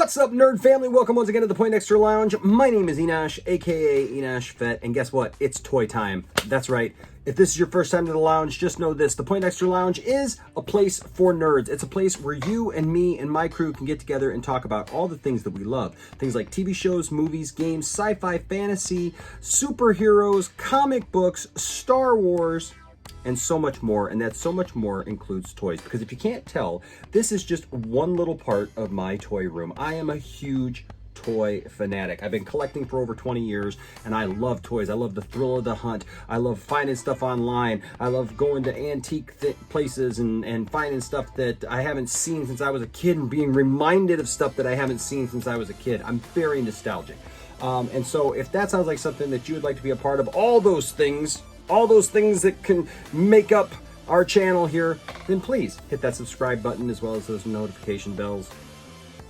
What's up, nerd family? Welcome once again to the Poindexter Lounge. My name is Enosh, aka Enosh Fett, and guess what? It's toy time. That's right. If this is your first time to the lounge, just know this. The Poindexter Lounge is a place for nerds. It's a place where you and me and my crew can get together and talk about all the things that we love. Things like TV shows, movies, games, sci-fi, fantasy, superheroes, comic books, Star Wars, and so much more. And that so much more includes toys, because if you can't tell, this is just one little part of my toy room. I am a huge toy fanatic. I've been collecting for over 20 years and I love toys. I love the thrill of the hunt. I love finding stuff online. I love going to antique places and finding stuff that I haven't seen since I was a kid and being reminded of stuff that I haven't seen since I was a kid. I'm very nostalgic. And so if that sounds like something that you would like to be a part of, all those things that can make up our channel here, then please hit that subscribe button as well as those notification bells.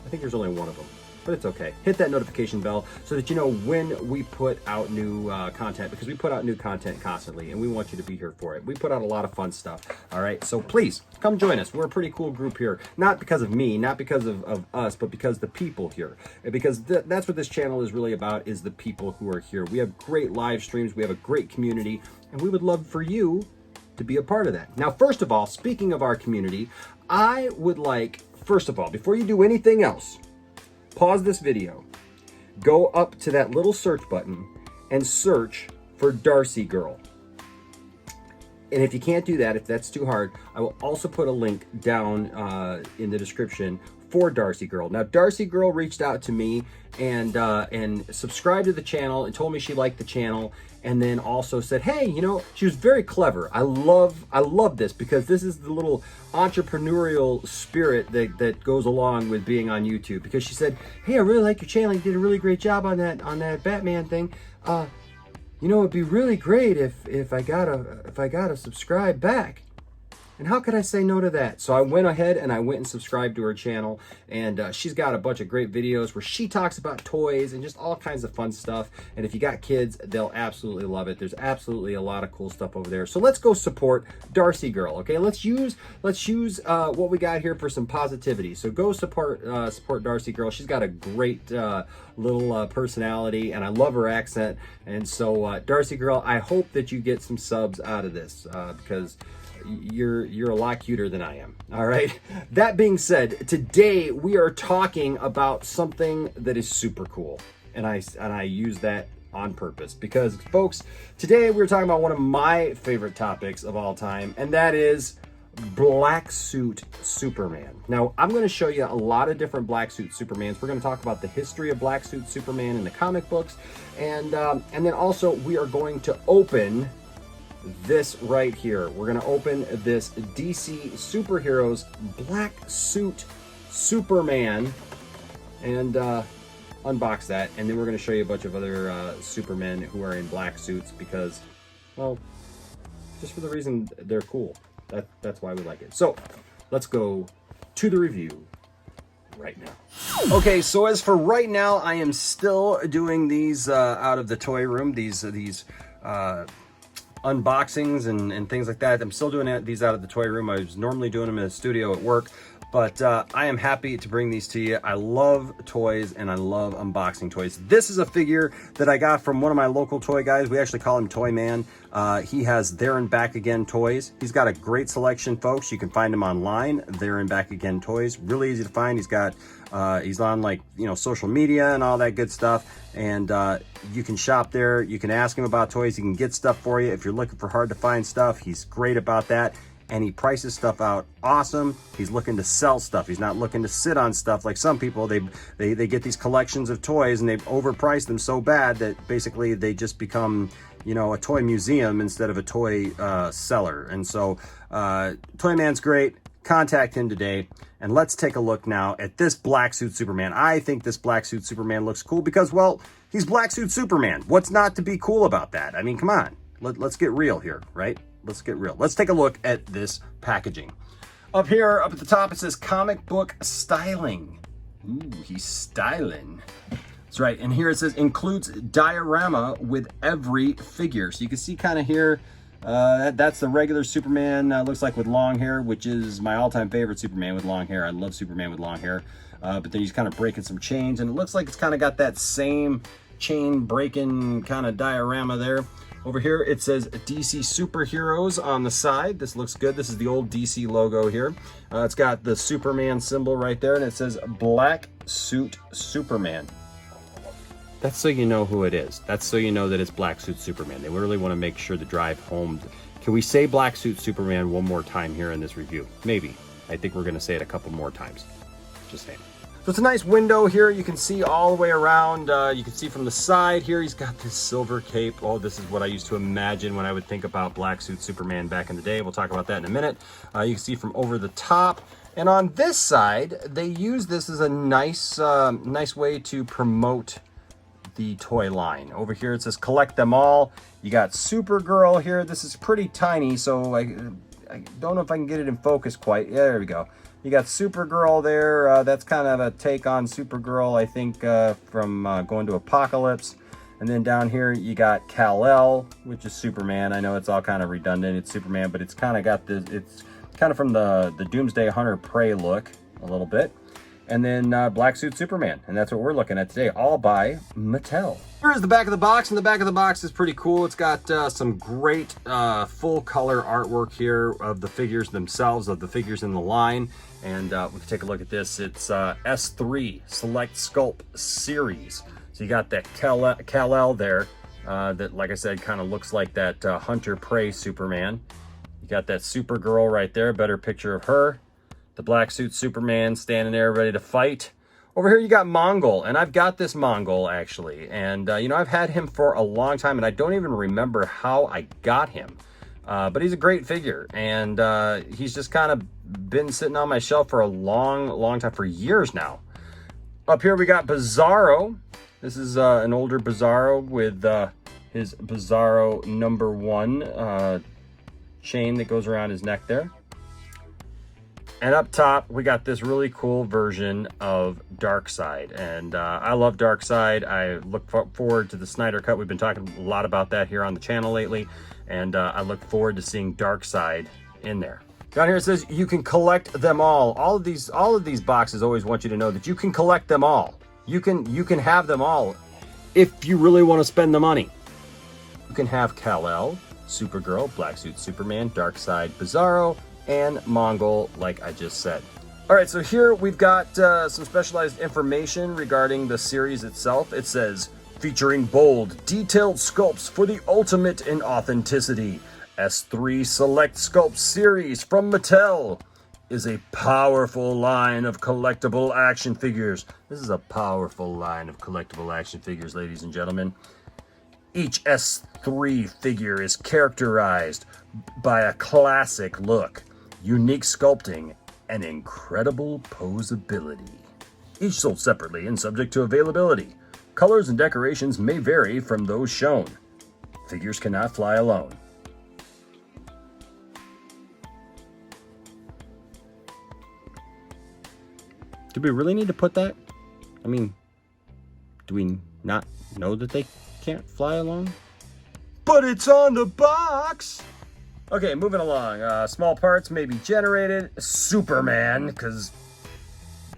I think there's only one of them, but it's okay. Hit that notification bell so that you know when we put out new content, because we put out new content constantly and we want you to be here for it. We put out a lot of fun stuff, all right? So please come join us. We're a pretty cool group here, not because of me, not because of us, but because the people here. Because that's what this channel is really about, is the people who are here. We have great live streams, we have a great community, and we would love for you to be a part of that. Now, first of all, speaking of our community, I would like, first of all, before you do anything else, pause this video, go up to that little search button and search for Darcy Girl. And if you can't do that, if that's too hard, I will also put a link down in the description for Darcy Girl. Now, Darcy Girl reached out to me and subscribed to the channel and told me she liked the channel, and then also said, hey, you know, she was very clever. I love this, because this is the little entrepreneurial spirit that goes along with being on YouTube. Because she said, hey, I really like your channel. You did a really great job on that Batman thing. You know, it'd be really great if I got a subscribe back. And how could I say no to that? So I went ahead and I went and subscribed to her channel, and she's got a bunch of great videos where she talks about toys and just all kinds of fun stuff. And if you got kids, they'll absolutely love it. There's absolutely a lot of cool stuff over there. So let's go support Darcy Girl, okay? Let's use what we got here for some positivity. So go support Darcy Girl. She's got a great little personality, and I love her accent. And so Darcy Girl, I hope that you get some subs out of this, because you're a lot cuter than I am. All right. That being said, today we are talking about something that is super cool, and I use that on purpose, because folks, today we're talking about one of my favorite topics of all time, and that is black suit Superman. Now, I'm going to show you a lot of different black suit Supermans. We're going to talk about the history of black suit Superman in the comic books, and then also we are going to open this right here. We're going to open this DC Superheroes Black Suit Superman and unbox that, and then we're going to show you a bunch of other Supermen who are in black suits, because, well, just for the reason they're cool. That's why we like it. So let's go to the review right now. Okay, so as for right now, I am still doing these out of the toy room, these unboxings and things like that. I'm still doing these out of the toy room. I was normally doing them in a studio at work, but I am happy to bring these to you. I love toys and I love unboxing toys. This is a figure that I got from one of my local toy guys. We actually call him Toy Man. He has There and Back Again toys. He's got a great selection, folks. You can find him online, There and Back Again toys. Really easy to find. He's on, like, you know, social media and all that good stuff, and you can shop there. You can ask him about toys. He can get stuff for you. If you're looking for hard to find stuff, he's great about that, and he prices stuff out awesome. He's looking to sell stuff. He's not looking to sit on stuff like some people. They get these collections of toys and they've overpriced them so bad that basically they just become, you know, a toy museum instead of a toy seller. And so Toy Man's great. Contact him today, and let's take a look now at this black suit Superman. I think this black suit Superman looks cool because, well, he's black suit Superman. What's not to be cool about that? I mean, come on. Let's get real here, right? Let's get real. Let's take a look at this packaging. Up here, up at the top, it says comic book styling. Ooh, he's styling. That's right. And here it says includes diorama with every figure. So you can see kind of here, that's the regular Superman, looks like with long hair, which is my all-time favorite Superman with long hair. I love Superman with long hair. but then he's kind of breaking some chains, and it looks like it's kind of got that same chain breaking kind of diorama there. Over here it says DC Superheroes on the side. This looks good. This is the old DC logo here. It's got the Superman symbol right there, and it says Black Suit Superman. That's so you know who it is. That's so you know that it's Black Suit Superman. They really want to make sure the drive home. Can we say Black Suit Superman one more time here in this review? Maybe. I think we're going to say it a couple more times. Just saying. So it's a nice window here. You can see all the way around. You can see from the side here, he's got this silver cape. Oh, this is what I used to imagine when I would think about Black Suit Superman back in the day. We'll talk about that in a minute. You can see from over the top. And on this side, they use this as a nice, nice way to promote the toy line. Over here it says collect them all. You got Supergirl here. This is pretty tiny, so I don't know if I can get it in focus quite. Yeah, there we go. You got Supergirl there. That's kind of a take on Supergirl, I think, from going to Apocalypse. And then down here you got Kal-El, which is Superman. I know it's all kind of redundant. It's Superman, but it's kind of got this, it's kind of from the Doomsday Hunter Prey look a little bit. And then Black Suit Superman, and that's what we're looking at today, all by Mattel. Here is the back of the box, and the back of the box is pretty cool. It's got some great full color artwork here of the figures themselves, of the figures in the line. And we can take a look at this. It's S3 Select Sculpt Series. So you got that Kal-El there, that, like I said, kind of looks like that Hunter Prey Superman. You got that Supergirl right there, better picture of her. The Black Suit Superman standing there ready to fight. Over here you got Mongol, and I've got this Mongol actually. And you know, I've had him for a long time, and I don't even remember how I got him. But he's a great figure, and he's just kind of been sitting on my shelf for a long time, for years now. Up here we got Bizarro. This is an older Bizarro with his Bizarro #1 chain that goes around his neck there. And up top, we got this really cool version of Darkseid. And I love Darkseid. I look forward to the Snyder Cut. We've been talking a lot about that here on the channel lately. And I look forward to seeing Darkseid in there. Down here it says you can collect them all. All of these boxes always want you to know that you can collect them all. You can have them all if you really want to spend the money. You can have Kal-El, Supergirl, Black Suit Superman, Darkseid, Bizarro, and Mongol, like I just said. All right, so here we've got some specialized information regarding the series itself. It says, featuring bold, detailed sculpts for the ultimate in authenticity, S3 Select Sculpt Series from Mattel is a powerful line of collectible action figures. This is a powerful line of collectible action figures, ladies and gentlemen. Each S3 figure is characterized by a classic look, unique sculpting, and incredible posability. Each sold separately and subject to availability. Colors and decorations may vary from those shown. Figures cannot fly alone. Do we really need to put that? I mean, do we not know that they can't fly alone? But it's on the box! Okay, moving along. Small parts may be generated. Superman, because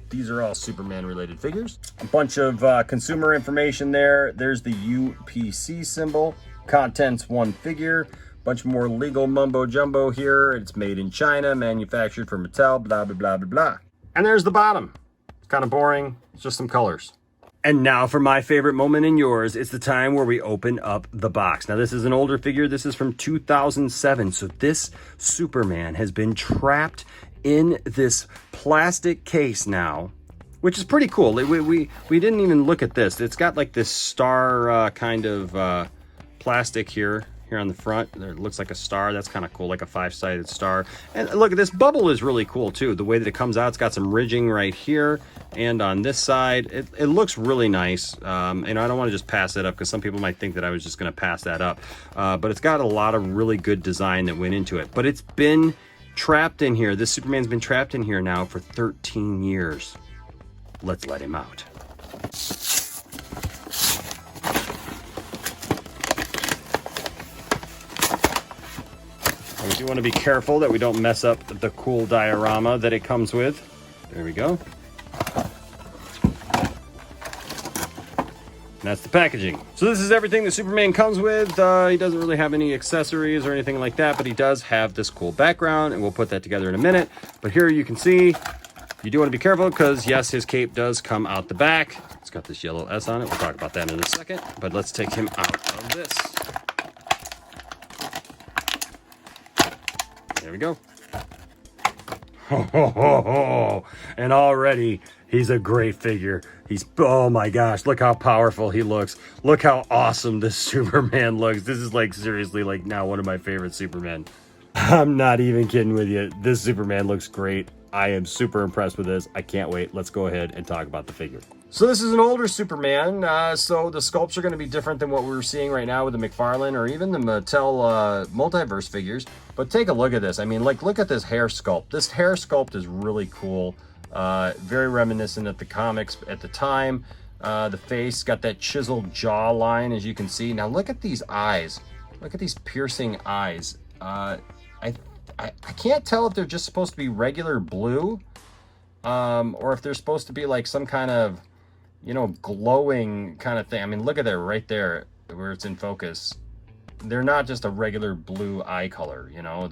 these are all Superman-related figures. A bunch of consumer information there. There's the UPC symbol. Contents, 1 figure. Bunch more legal mumbo-jumbo here. It's made in China, manufactured for Mattel, blah, blah, blah, blah, blah. And there's the bottom. It's kind of boring. It's just some colors. And now for my favorite moment and yours, it's the time where we open up the box. Now this is an older figure. This is from 2007. So this Superman has been trapped in this plastic case now, which is pretty cool. We didn't even look at this. It's got like this star kind of plastic here on the front. There, it looks like a star. That's kind of cool, like a 5-sided star. And look at this bubble is really cool too. The way that it comes out, it's got some ridging right here and on this side. It looks really nice. I don't want to just pass it up because some people might think that I was just going to pass that up. But it's got a lot of really good design that went into it. But it's been trapped in here. This Superman's been trapped in here now for 13 years. Let's let him out. We do want to be careful that we don't mess up the cool diorama that it comes with. There we go. that's the packaging. So this is everything that Superman comes with. He doesn't really have any accessories or anything like that, but he does have this cool background, and we'll put that together in a minute. But here you can see, you do want to be careful because yes, his cape does come out the back. It's got this yellow S on it. We'll talk about that in a second, but let's take him out of this. There we go. Ho, ho, ho, ho. And already he's a great figure. Oh my gosh, look how powerful he looks. Look how awesome this Superman looks. This is like seriously like now one of my favorite Supermen. I'm not even kidding with you. This Superman looks great. I am super impressed with this. I can't wait. Let's go ahead and talk about the figure. So this is an older Superman, so the sculpts are going to be different than what we're seeing right now with the McFarlane or even the Mattel multiverse figures. But take a look at this. I mean, like, look at this hair sculpt. This hair sculpt is really cool. Very reminiscent of the comics at the time. The face got that chiseled jawline, as you can see. Now look at these eyes. Look at these piercing eyes. I can't tell if they're just supposed to be regular blue, or if they're supposed to be like some kind of, you know, glowing kind of thing. I mean, look at that right there where it's in focus. They're not just a regular blue eye color, you know.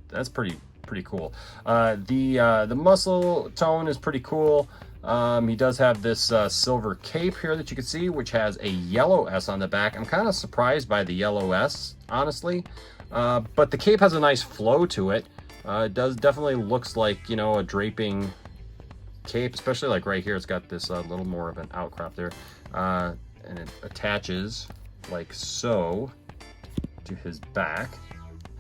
That's pretty cool. The muscle tone is pretty cool. He does have this silver cape here that you can see, which has a yellow S on the back. I'm kind of surprised by the yellow S, honestly. But the cape has a nice flow to it. It definitely looks like, you know, a draping cape, especially like right here. It's got this little more of an outcrop there. And it attaches like so to his back.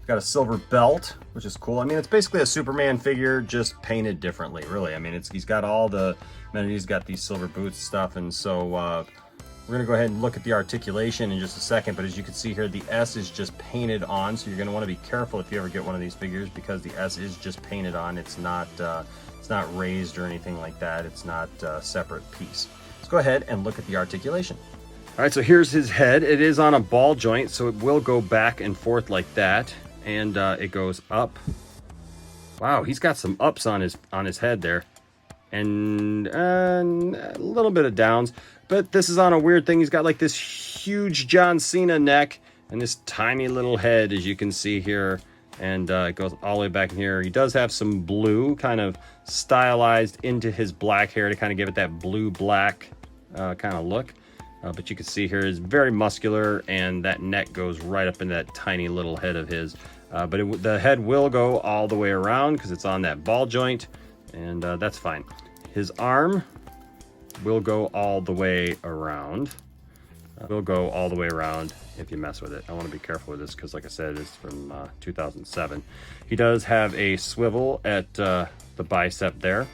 Got a silver belt, which is cool. I mean, it's basically a Superman figure, just painted differently, really. I mean, he's got all the amenities, got these silver boots stuff, and so we're gonna go ahead and look at the articulation in just a second, but as you can see here, the S is just painted on, so you're gonna wanna be careful if you ever get one of these figures because the S is just painted on. It's not raised or anything like that. It's not a separate piece. Let's go ahead and look at the articulation. All right, so here's his head. It is on a ball joint, so it will go back and forth like that. And it goes up. Wow, he's got some ups on his head there, and a little bit of downs. But this is on a weird thing. He's got like this huge John Cena neck and this tiny little head, as you can see here, and it goes all the way back in here. He does have some blue kind of stylized into his black hair to kind of give it that blue-black kind of look. But you can see here is very muscular, and that neck goes right up in that tiny little head of his. But the head will go all the way around because it's on that ball joint, and that's fine. His arm will go all the way around. Will go all the way around if you mess with it. I want to be careful with this because, like I said, it's from 2007. He does have a swivel at the bicep there.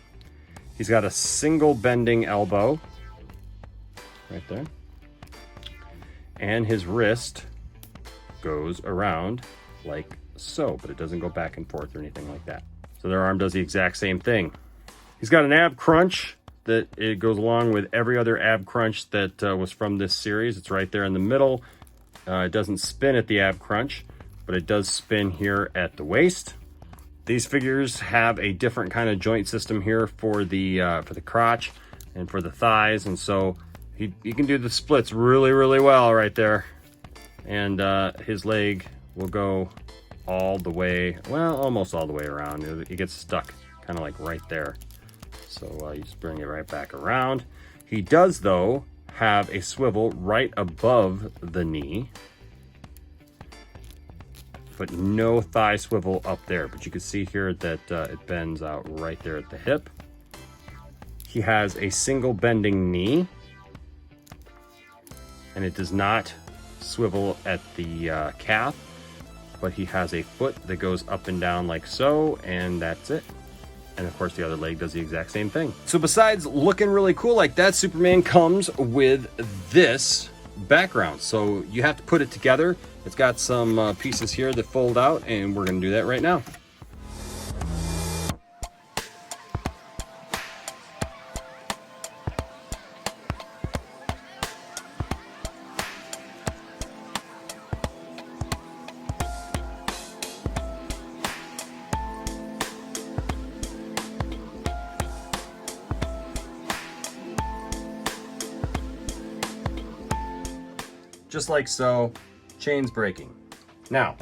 He's got a single bending elbow right there. And his wrist goes around like so, but it doesn't go back and forth or anything like that. So their arm does the exact same thing. He's got an ab crunch that it goes along with every other ab crunch that was from this series. It's right there in the middle. It doesn't spin at the ab crunch, but it does spin here at the waist. These figures have a different kind of joint system here for the crotch and for the thighs, and so he can do the splits really, really well right there. And his leg will go all the way, well, almost all the way around. It gets stuck kind of like right there. So you just bring it right back around. He does, though, have a swivel right above the knee, but no thigh swivel up there. But you can see here that it bends out right there at the hip. He has a single bending knee, and it does not swivel at the calf, but he has a foot that goes up and down like so, and that's it. And of course the other leg does the exact same thing. So besides looking really cool like that, Superman comes with this background. So you have to put it together. It's got some pieces here that fold out, and we're gonna do that right now. just like so, chains breaking. Now,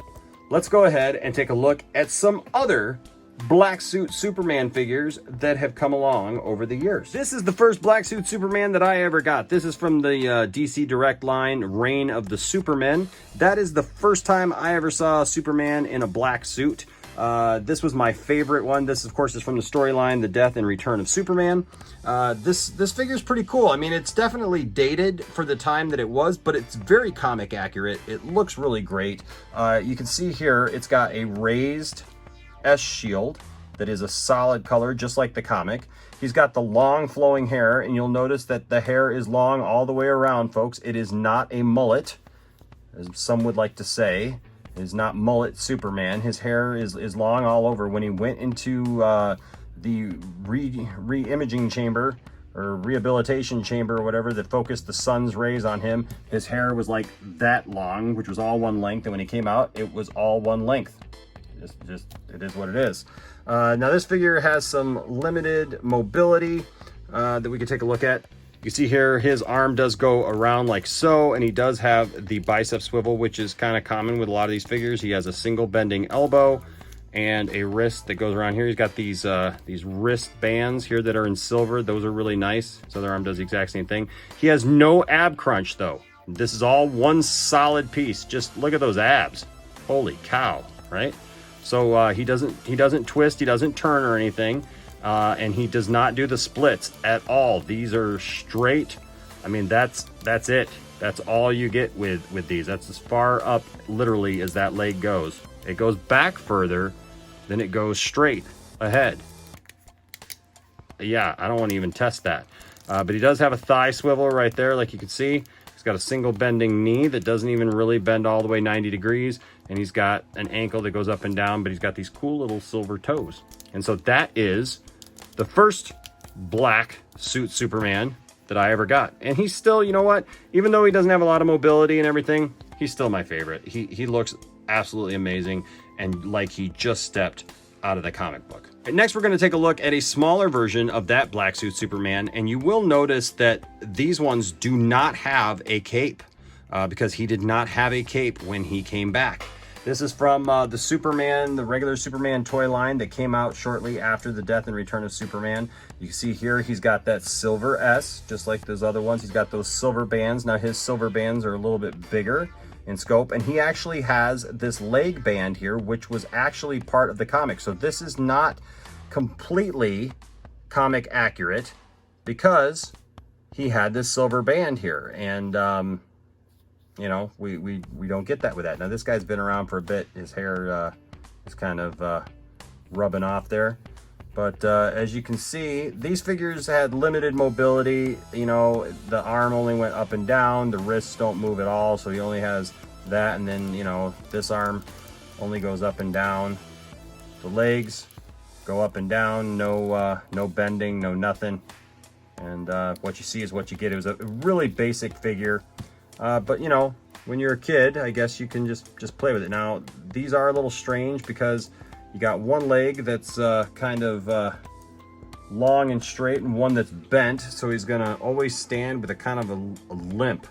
let's go ahead and take a look at some other black suit Superman figures that have come along over the years. This is the first black suit Superman that I ever got. This is from the DC Direct line, Reign of the Supermen. That is the first time I ever saw Superman in a black suit. This was my favorite one. This, of course, is from the storyline, The Death and Return of Superman. This figure is pretty cool. I mean, it's definitely dated for the time that it was, but it's very comic accurate. It looks really great. You can see here, it's got a raised S shield that is a solid color, just like the comic. He's got the long flowing hair, and you'll notice that the hair is long all the way around, folks. It is not a mullet, as some would like to say. It is not mullet Superman. His hair is long all over. When he went into the re-imaging chamber or rehabilitation chamber or whatever that focused the sun's rays on him, his hair was like that long, which was all one length, and when he came out, it was all one length. It is what it is. Now this figure has some limited mobility that we can take a look at. You see here, his arm does go around like so, and he does have the bicep swivel, which is kind of common with a lot of these figures. He has a single bending elbow and a wrist that goes around here. He's got these wrist bands here that are in silver. Those are really nice. His other arm does the exact same thing. He has no ab crunch though. This is all one solid piece. Just look at those abs. Holy cow, right? So he doesn't twist, he doesn't turn or anything, and he does not do the splits at all. These are straight. I mean, that's it. That's all you get with these. That's as far up literally as that leg goes. It goes back further, then it goes straight ahead. Yeah, I don't want to even test that. But he does have a thigh swivel right there, like you can see. He's got a single bending knee that doesn't even really bend all the way 90 degrees. And he's got an ankle that goes up and down, but he's got these cool little silver toes. And so that is the first black suit Superman that I ever got. And he's still, you know what? Even though he doesn't have a lot of mobility and everything, he's still my favorite. He looks absolutely amazing and like he just stepped out of the comic book. And next, we're going to take a look at a smaller version of that black suit Superman. And you will notice that these ones do not have a cape. Because he did not have a cape when he came back. This is from the Superman, the regular Superman toy line that came out shortly after the Death and Return of Superman. You can see here he's got that silver S, just like those other ones. He's got those silver bands. Now his silver bands are a little bit bigger in scope, and he actually has this leg band here, which was actually part of the comic. So this is not completely comic accurate because he had this silver band here, and you know, we don't get that with that. Now this guy's been around for a bit. His hair is kind of rubbing off there. But as you can see, these figures had limited mobility. You know, the arm only went up and down. The wrists don't move at all. So he only has that. And then, you know, this arm only goes up and down. The legs go up and down. No bending, no nothing. And what you see is what you get. It was a really basic figure. But you know, when you're a kid, I guess you can just play with it. Now, these are a little strange because you got one leg that's kind of long and straight and one that's bent. So he's gonna always stand with a kind of a limp.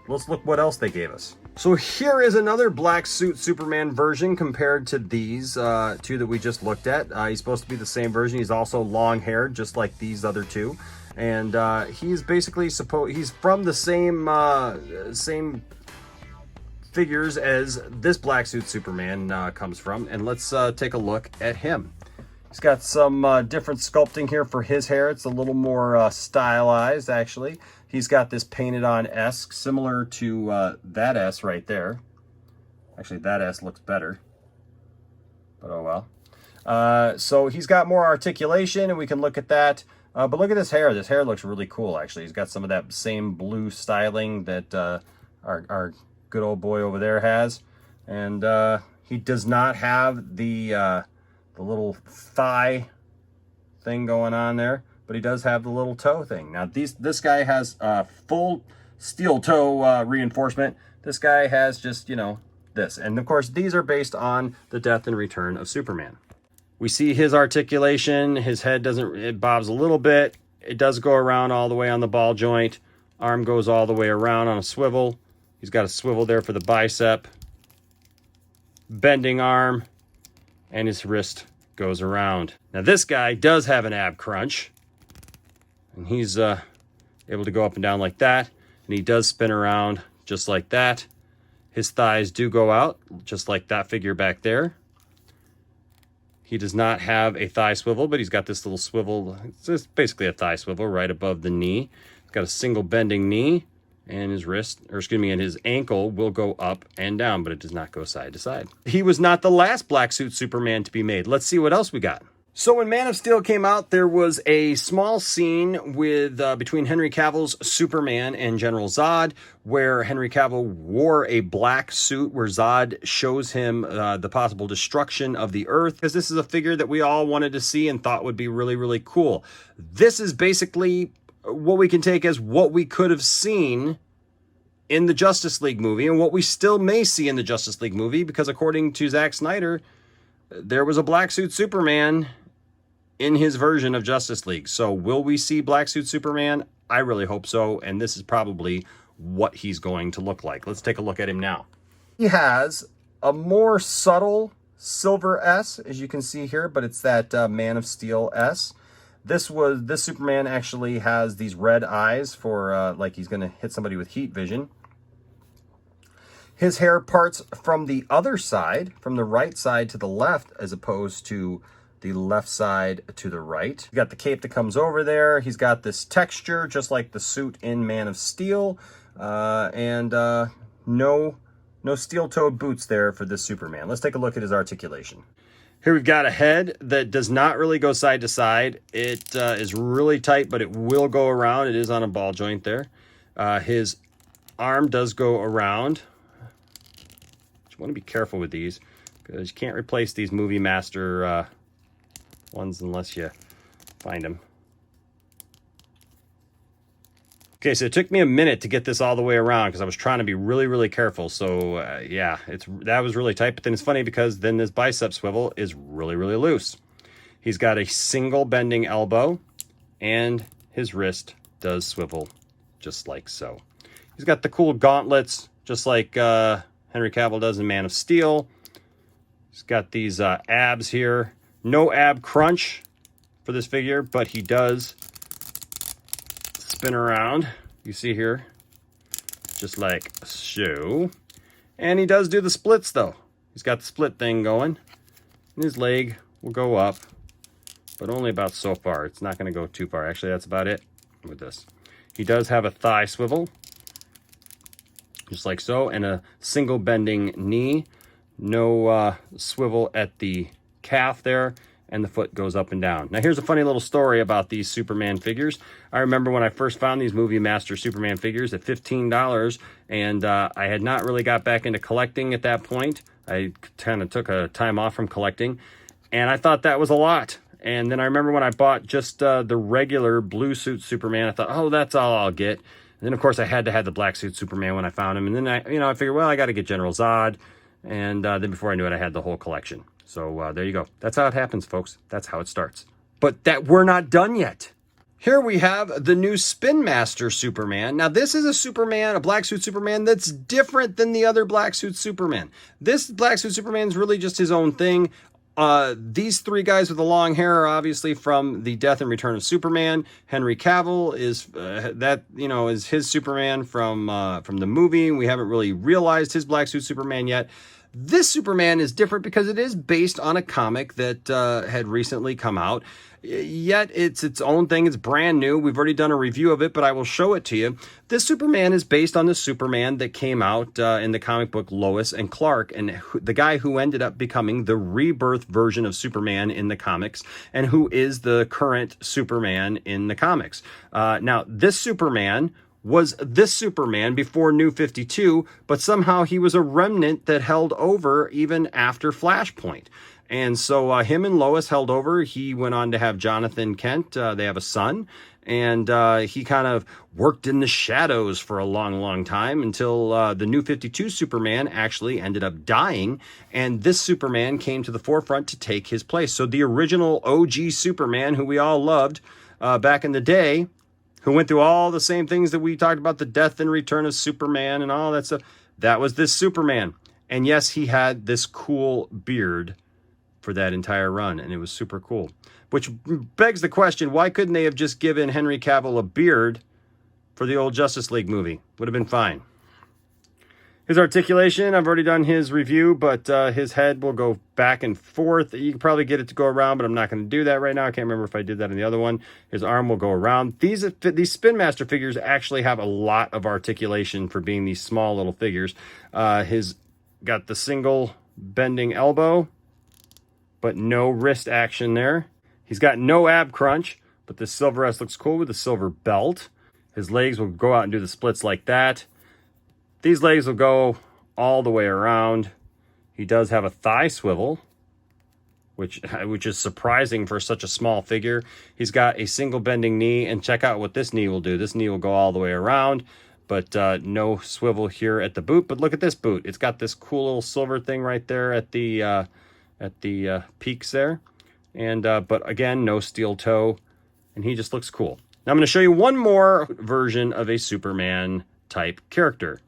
Let's look what else they gave us. So here is another black suit Superman version compared to these two that we just looked at. He's supposed to be the same version. He's also long haired, just like these other two. And he's basically he's from the same figures as this black suit Superman comes from. And let's take a look at him. He's got some different sculpting here for his hair. It's a little more stylized, actually. He's got this painted on S, similar to that S right there. Actually, that S looks better, but oh well. So he's got more articulation, and we can look at that. But look at this hair. This hair looks really cool, actually. He's got some of that same blue styling that our good old boy over there has. And he does not have the little thigh thing going on there, but he does have the little toe thing. Now, this guy has full steel toe reinforcement. This guy has just, you know, this. And, of course, these are based on the Death and Return of Superman. We see his articulation. His head it bobs a little bit. It does go around all the way on the ball joint. Arm goes all the way around on a swivel. He's got a swivel there for the bicep, bending arm, and his wrist goes around. Now this guy does have an ab crunch, and he's able to go up and down like that, and he does spin around just like that. His thighs do go out, just like that figure back there. He does not have a thigh swivel, but he's got this little swivel. It's basically a thigh swivel right above the knee. He's got a single bending knee, and his wrist, or excuse me, and his ankle will go up and down, but it does not go side to side. He was not the last black suit Superman to be made. Let's see what else we got. So when Man of Steel came out, there was a small scene with between Henry Cavill's Superman and General Zod, where Henry Cavill wore a black suit, where Zod shows him the possible destruction of the Earth, because this is a figure that we all wanted to see and thought would be really, really cool. This is basically what we can take as what we could have seen in the Justice League movie, and what we still may see in the Justice League movie, because according to Zack Snyder, there was a black suit Superman in his version of Justice League. So will we see Black Suit Superman? I really hope so, and this is probably what he's going to look like. Let's take a look at him now. He has a more subtle silver S, as you can see here, but it's that Man of Steel S. This Superman actually has these red eyes for like he's going to hit somebody with heat vision. His hair parts from the other side, from the right side to the left, as opposed to the left side to the right. You got the cape that comes over there. He's got this texture, just like the suit in Man of Steel, and no steel-toed boots there for this Superman. Let's take a look at his articulation. Here we've got a head that does not really go side to side. It is really tight, but it will go around. It is on a ball joint there. His arm does go around. You want to be careful with these, because you can't replace these Movie Master ones unless you find them. Okay, so it took me a minute to get this all the way around, because I was trying to be really, really careful. So yeah, that was really tight. But then it's funny, because then this bicep swivel is really, really loose. He's got a single bending elbow, and his wrist does swivel just like so. He's got the cool gauntlets, just like Henry Cavill does in Man of Steel. He's got these abs here. No ab crunch for this figure, but he does spin around. You see here, just like so. And he does do the splits, though. He's got the split thing going. And his leg will go up, but only about so far. It's not going to go too far. Actually, that's about it with this. He does have a thigh swivel, just like so, and a single bending knee. No swivel at the calf there, and the foot goes up and down. Now here's a funny little story about these Superman figures. I remember when I first found these Movie Master Superman figures at $15, and I had not really got back into collecting at that point. I kind of took a time off from collecting, and I thought that was a lot. And then I remember when I bought just the regular blue suit Superman, I thought, oh, that's all I'll get. And then of course I had to have the black suit Superman when I found him, and then I figured, well, I got to get General Zod, and then before I knew it, I had the whole collection. So there you go. That's how it happens, folks. That's how it starts. But we're not done yet. Here we have the new Spin Master Superman. Now this is a Superman, a black suit Superman, that's different than the other black suit Superman. This black suit Superman is really just his own thing. These three guys with the long hair are obviously from the Death and Return of Superman. Henry Cavill is is his Superman from the movie. We haven't really realized his black suit Superman yet. This Superman is different because it is based on a comic that had recently come out. Yet it's its own thing. It's brand new. We've already done a review of it, but I will show it to you. This Superman is based on the Superman that came out in the comic book Lois and Clark, and the guy who ended up becoming the rebirth version of Superman in the comics, and who is the current Superman in the comics. Now, this Superman was this Superman before New 52, but somehow he was a remnant that held over even after Flashpoint. And so him and Lois held over. He went on to have Jonathan Kent. They have a son. And he kind of worked in the shadows for a long, long time until the New 52 Superman actually ended up dying. And this Superman came to the forefront to take his place. So the original OG Superman, who we all loved back in the day, who went through all the same things that we talked about, the death and return of Superman and all that stuff. That was this Superman. And yes, he had this cool beard for that entire run, and it was super cool. Which begs the question, why couldn't they have just given Henry Cavill a beard for the old Justice League movie? Would have been fine. His articulation, I've already done his review, but his head will go back and forth. You can probably get it to go around, but I'm not going to do that right now. I can't remember if I did that in the other one. His arm will go around. These Spin Master figures actually have a lot of articulation for being these small little figures. His got the single bending elbow, but no wrist action there. He's got no ab crunch, but the silver S looks cool with the silver belt. His legs will go out and do the splits like that. These legs will go all the way around. He does have a thigh swivel, which is surprising for such a small figure. He's got a single bending knee, and check out what this knee will do. This knee will go all the way around, but no swivel here at the boot. But look at this boot. It's got this cool little silver thing right there at the peaks there. And but again, no steel toe, and he just looks cool. Now I'm going to show you one more version of a Superman type character.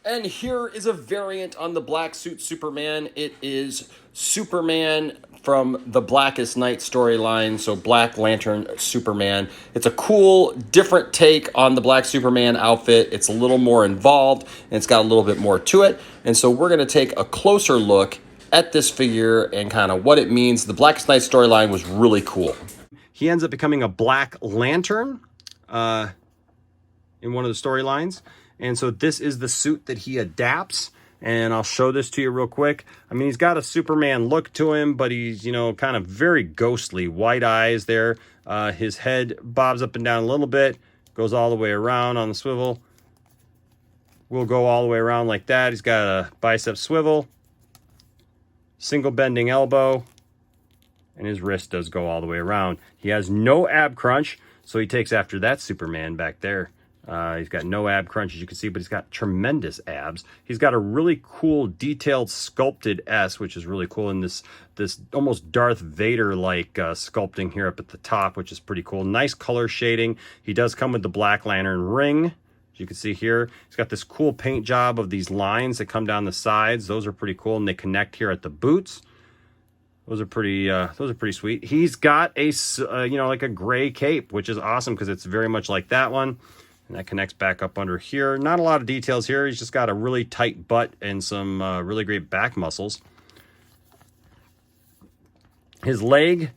And here is a variant on the black suit Superman. It is Superman from the Blackest Night storyline, so Black Lantern Superman. It's a cool, different take on the Black Superman outfit. It's a little more involved, and it's got a little bit more to it. And so we're going to take a closer look at this figure and kind of what it means. The Blackest Night storyline was really cool. He ends up becoming a Black Lantern in one of the storylines. And so this is the suit that he adapts. And I'll show this to you real quick. I mean, he's got a Superman look to him, but he's, you know, kind of very ghostly. White eyes there. His head bobs up and down a little bit. Goes all the way around on the swivel. Will go all the way around like that. He's got a bicep swivel. Single bending elbow, and his wrist does go all the way around. He has no ab crunch, so he takes after that Superman back there. He's got no ab crunch, as you can see, but he's got tremendous abs. He's got a really cool detailed sculpted S, which is really cool, in this almost Darth Vader-like sculpting here up at the top, which is pretty cool. Nice color shading. He does come with the Black Lantern ring. As you can see here, he's got this cool paint job of these lines that come down the sides. Those are pretty cool, and they connect here at the boots. Those are pretty sweet. He's got a like a gray cape, which is awesome because it's very much like that one, and that connects back up under here. Not a lot of details here. He's just got a really tight butt and some really great back muscles. His leg,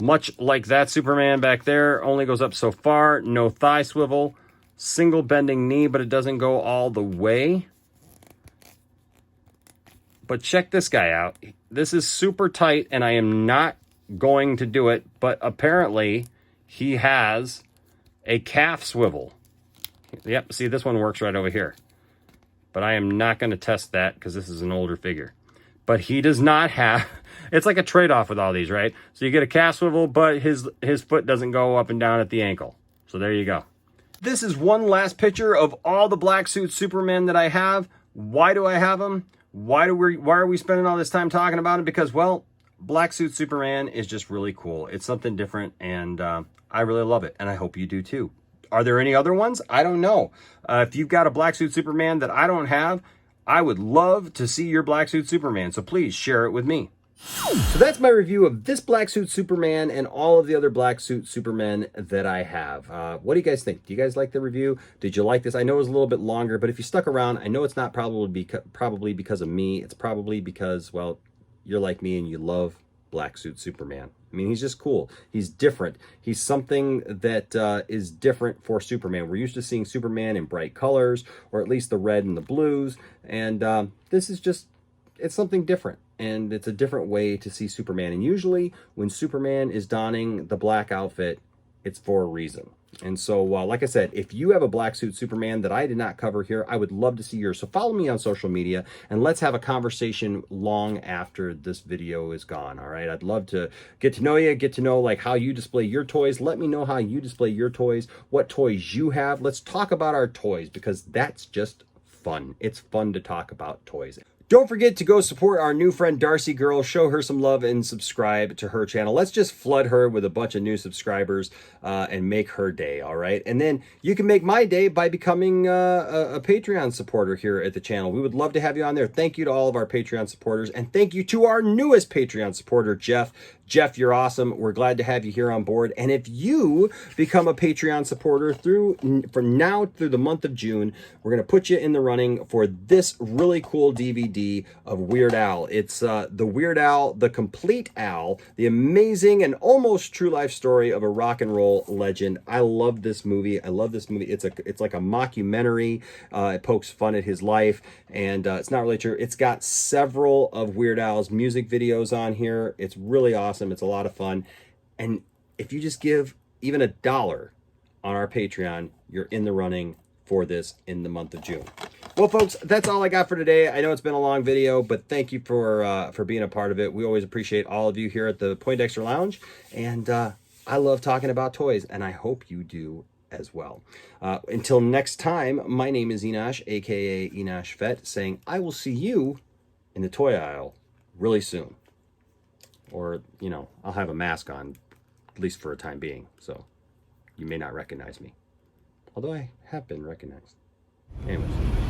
much like that Superman back there, only goes up so far. No thigh swivel. Single bending knee, but it doesn't go all the way. But check this guy out. This is super tight, and I am not going to do it, but apparently he has a calf swivel. Yep, see, this one works right over here. But I am not going to test that because this is an older figure. But he does not have... It's like a trade-off with all these, right? So you get a calf swivel, but his foot doesn't go up and down at the ankle. So there you go. This is one last picture of all the black suit Supermen that I have. Why do I have them? Why are we spending all this time talking about it? Because, well, black suit Superman is just really cool. It's something different, and I really love it, and I hope you do too. Are there any other ones? I don't know. If you've got a black suit Superman that I don't have, I would love to see your black suit Superman, so please share it with me. So that's my review of this black suit Superman and all of the other black suit Supermen that I have. What do you guys think? Do you guys like the review? Did you like this? I know it was a little bit longer, but if you stuck around, I know it's not probably because of me. It's probably because, well, you're like me and you love black suit Superman. I mean, he's just cool. He's different. He's something that is different for Superman. We're used to seeing Superman in bright colors, or at least the red and the blues, and this is just, it's something different. And it's a different way to see Superman. And usually when Superman is donning the black outfit, it's for a reason. And so, like I said, if you have a black suit Superman that I did not cover here, I would love to see yours. So follow me on social media and let's have a conversation long after this video is gone. All right. I'd love to get to know you, get to know like how you display your toys. Let me know how you display your toys, what toys you have. Let's talk about our toys because that's just fun. It's fun to talk about toys. Don't forget to go support our new friend Darcy Girl. Show her some love and subscribe to her channel. Let's just flood her with a bunch of new subscribers and make her day, all right? And then you can make my day by becoming a Patreon supporter here at the channel. We would love to have you on there. Thank you to all of our Patreon supporters. And thank you to our newest Patreon supporter, Jeff. Jeff, you're awesome. We're glad to have you here on board. And if you become a Patreon supporter from now through the month of June, we're going to put you in the running for this really cool DVD of Weird Al. It's the Weird Al, the Complete Al, the amazing and almost true life story of a rock and roll legend. I love this movie. I love this movie. It's like a mockumentary. It pokes fun at his life, and it's not really true. It's got several of Weird Al's music videos on here. It's really awesome. It's a lot of fun. And if you just give even $1 on our Patreon, you're in the running for this in the month of June. Well, folks, that's all I got for today. I know it's been a long video, but thank you for being a part of it. We always appreciate all of you here at the Poindexter Lounge, and I love talking about toys, and I hope you do as well. Until next time, my name is Enosh, aka Enosh Fett, saying I will see you in the toy aisle really soon. Or, you know, I'll have a mask on, at least for a time being, so you may not recognize me. Although I have been recognized. Anyways.